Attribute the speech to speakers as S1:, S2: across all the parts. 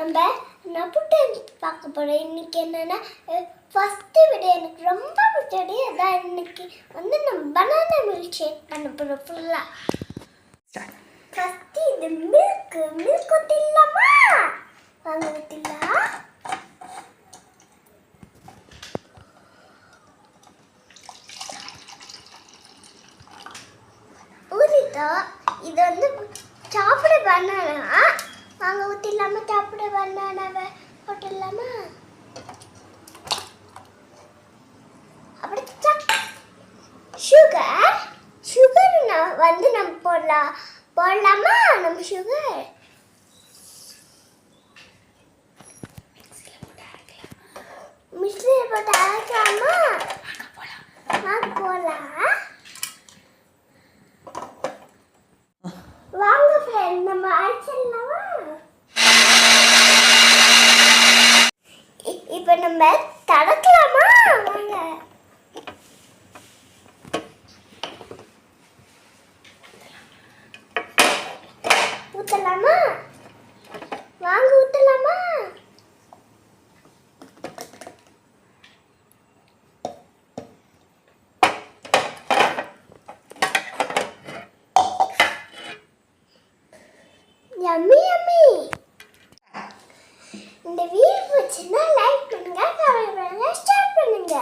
S1: நம்ம நபுட்டை பார்க்க போகிறோம். இன்னைக்கு என்னென்னா ஃபஸ்ட்டு வீடியோ எனக்கு ரொம்ப பிடிச்சது அதான். இன்னைக்கு வந்து நம்ம பனானா மில்க் ஷேக் பண்ண போகிறோம் ஃபுல்லாக. ஃபஸ்ட்டு இது மில்க் ஊற்றிடலாமா? வாங்க ஊற்றிடலாம். ஊற்றிட்டோம். இது வந்து சாப்பிட பனானா. வாங்க ஊற்றிடலாமா? சாப்பிட பனானாவை போட்டுடலாமா? அப்படி சுகர் வந்து நம்ம போடலாமா? நம்ம சுகர் மிக்ஸியில் போட்டு அரைக்கலாமா? போகலாம். வாங்க ஃப்ரெண்ட், நம்ம அரைச்சிடலாமா? இப்போ நம்ம தடக்கலாமா? வாங்க ஊற்றலாமா? வாங்க ஊற்றலாமா? Yummy yummy. இந்த வீடியோ பிடிச்சிருந்தா லைக் பண்ணுங்க, கமெண்ட் பண்ணுங்க, ஷேர் பண்ணுங்க,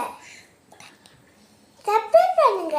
S1: சப்ஸ்கிரைப் பண்ணுங்க.